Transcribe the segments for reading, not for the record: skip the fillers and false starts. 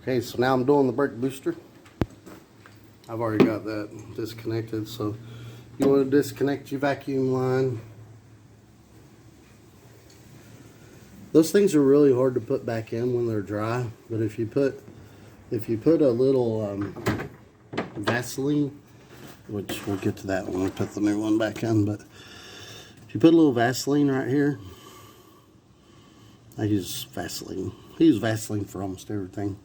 Okay, so now I'm doing the brake booster. I've already got that disconnected, so you want to disconnect your vacuum line. Those things are really hard to put back in when they're dry, but if you put a little Vaseline, which we'll get to that when we put the new one back in, but if you put a little Vaseline right here, I use Vaseline. I use Vaseline for almost everything.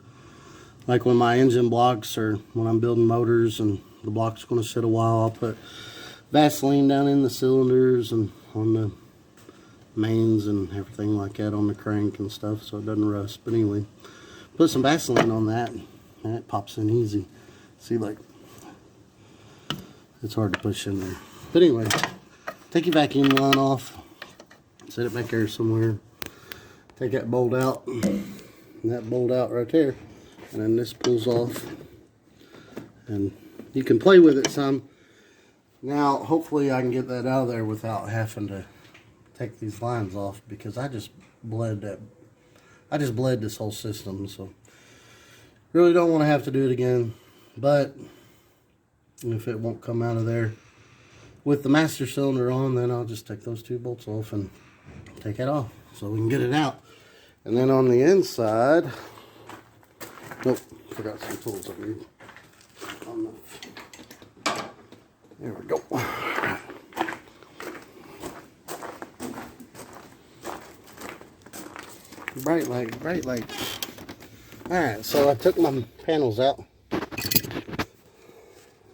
Like when my engine blocks, or when I'm building motors and the block's going to sit a while, I'll put Vaseline down in the cylinders and on the mains and everything like that, on the crank and stuff, so it doesn't rust. But anyway, put some Vaseline on that and it pops in easy. See, like, it's hard to push in there. But anyway, take your vacuum line off, set it back there somewhere, take that bolt out, and that bolt out right there, and then this pulls off, and you can play with it some. Now hopefully I can get that out of there without having to take these lines off, because I just bled this whole system, so really don't want to have to do it again. But if it won't come out of there with the master cylinder on, then I'll just take those two bolts off and take it off so we can get it out. And then on the inside, nope, forgot some tools I need. There we go. Bright light, bright light. Alright, so I took my panels out.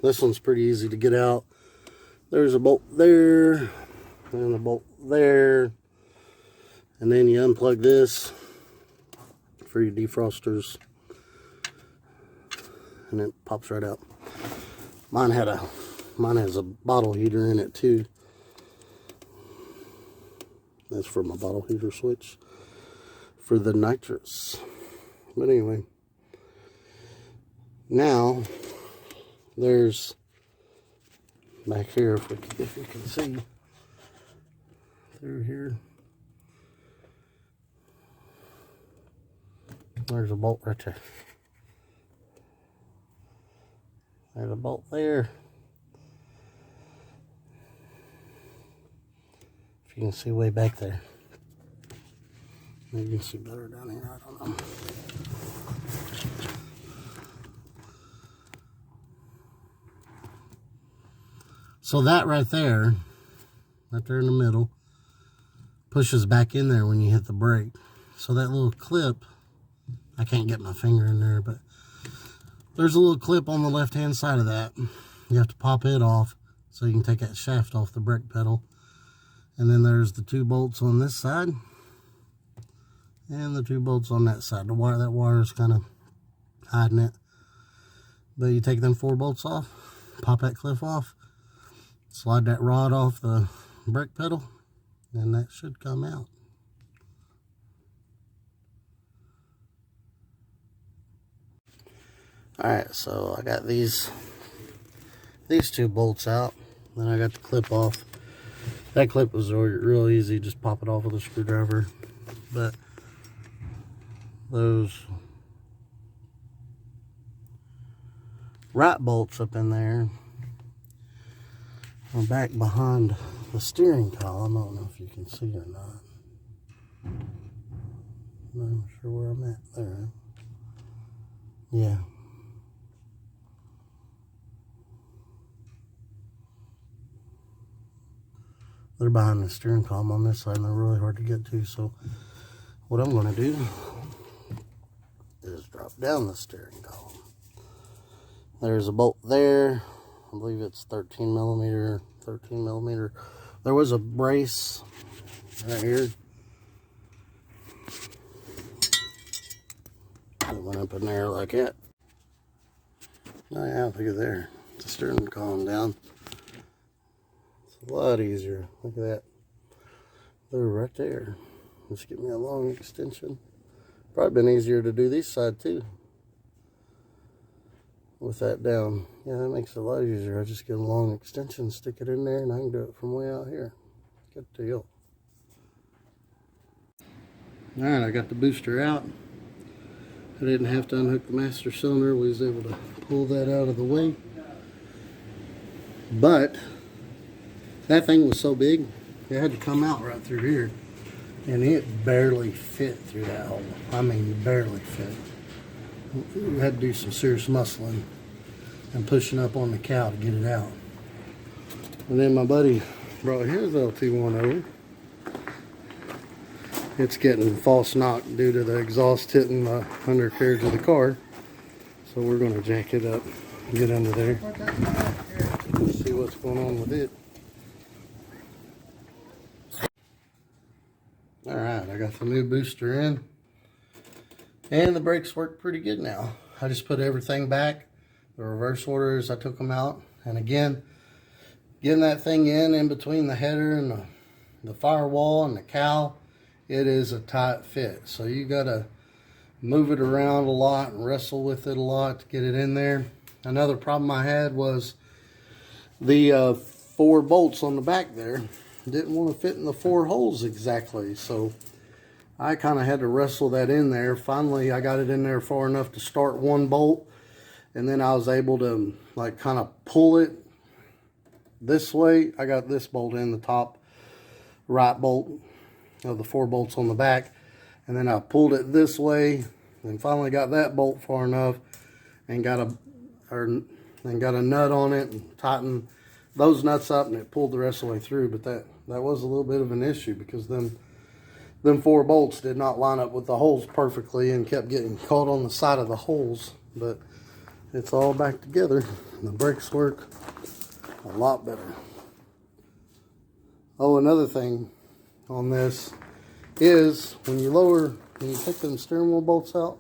This one's pretty easy to get out. There's a bolt there, and a bolt there. And then you unplug this for your defrosters, and it pops right out. Mine has a bottle heater in it too. That's for my bottle heater switch for the nitrous. But anyway, now there's back here, if you can see through here, there's a bolt right there. There's a bolt there. If you can see way back there. Maybe you can see better down here, I don't know. So that right there in the middle, pushes back in there when you hit the brake. So that little clip, I can't get my finger in there, but there's a little clip on the left hand side of that. You have to pop it off so you can take that shaft off the brake pedal. And then there's the two bolts on this side and the two bolts on that side. That wire is kind of hiding it. But you take them 4 bolts off, pop that clip off, slide that rod off the brake pedal, and that should come out. Alright, so I got these 2 bolts out. Then I got the clip off. That clip was real easy, just pop it off with a screwdriver. But those right bolts up in there are back behind the steering column. I don't know if you can see or not. I'm not sure where I'm at there. Yeah. They're behind the steering column on this side, and they're really hard to get to. So what I'm going to do is drop down the steering column. There's a bolt there. I believe it's 13 millimeter. There was a brace right here that went up in there like that. Oh yeah, look at there. The steering column down. It's a lot easier. Look at that. They're right there. Just give me a long extension. Probably been easier to do this side too, with that down. Yeah, that makes it a lot easier. I just get a long extension, stick it in there, and I can do it from way out here. Good deal. Alright, I got the booster out. I didn't have to unhook the master cylinder. We was able to pull that out of the way. But that thing was so big, it had to come out right through here. And it barely fit through that hole. I mean, barely fit. We had to do some serious muscling and pushing up on the cow to get it out. And then my buddy brought his LT1 over. It's getting false knock due to the exhaust hitting the undercarriage of the car. So we're going to jack it up and get under there. See what's going on with it. Alright, I got the new booster in. And the brakes work pretty good now. I just put everything back. The reverse orders, I took them out. And again, getting that thing in between the header and the firewall and the cowl, it is a tight fit. So you gotta move it around a lot and wrestle with it a lot to get it in there. Another problem I had was the 4 bolts on the back there didn't want to fit in the 4 holes exactly. So I kind of had to wrestle that in there. Finally, I got it in there far enough to start 1 bolt. And then I was able to like kind of pull it this way. I got this bolt in, the top right bolt of the 4 bolts on the back. And then I pulled it this way and finally got that bolt far enough and got a nut on it and tightened those nuts up, and it pulled the rest of the way through. But that was a little bit of an issue because them 4 bolts did not line up with the holes perfectly and kept getting caught on the side of the holes. But it's all back together. The brakes work a lot better. Oh, another thing on this is when you take them steering wheel bolts out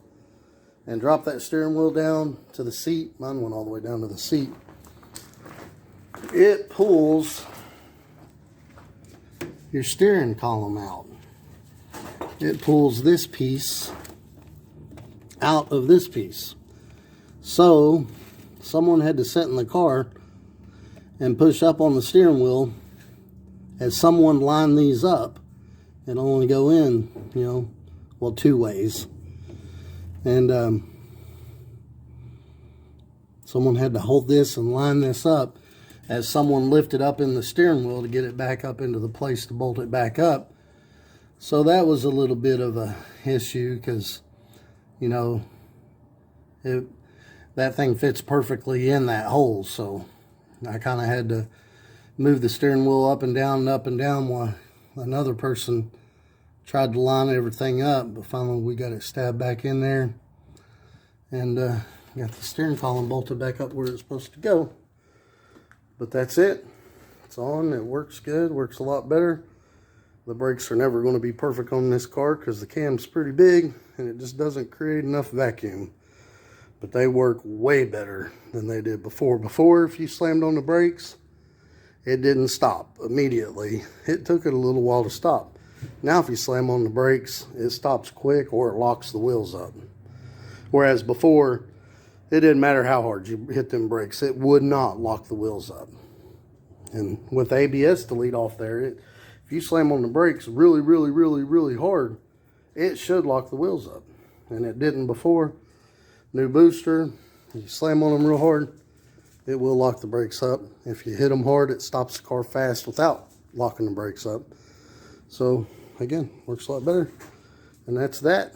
and drop that steering wheel down to the seat, mine went all the way down to the seat, it pulls your steering column out. It pulls this piece out of this piece. So someone had to sit in the car and push up on the steering wheel as someone lined these up and only go in, well, 2 ways. And someone had to hold this and line this up as someone lifted up in the steering wheel to get it back up into the place to bolt it back up. So that was a little bit of a issue because, that thing fits perfectly in that hole. So I kind of had to move the steering wheel up and down while another person tried to line everything up. But finally we got it stabbed back in there and got the steering column bolted back up where it's supposed to go. But that's it. It's on. It works good. Works a lot better. The brakes are never going to be perfect on this car because the cam's pretty big and it just doesn't create enough vacuum. But they work way better than they did before. Before, if you slammed on the brakes, it didn't stop immediately. It took it a little while to stop. Now if you slam on the brakes, it stops quick or it locks the wheels up. Whereas before, it didn't matter how hard you hit them brakes, it would not lock the wheels up. And with ABS delete off there, if you slam on the brakes really, really, really, really hard, it should lock the wheels up. And it didn't before. New booster, you slam on them real hard, it will lock the brakes up. If you hit them hard, it stops the car fast without locking the brakes up. So again, works a lot better. And that's that.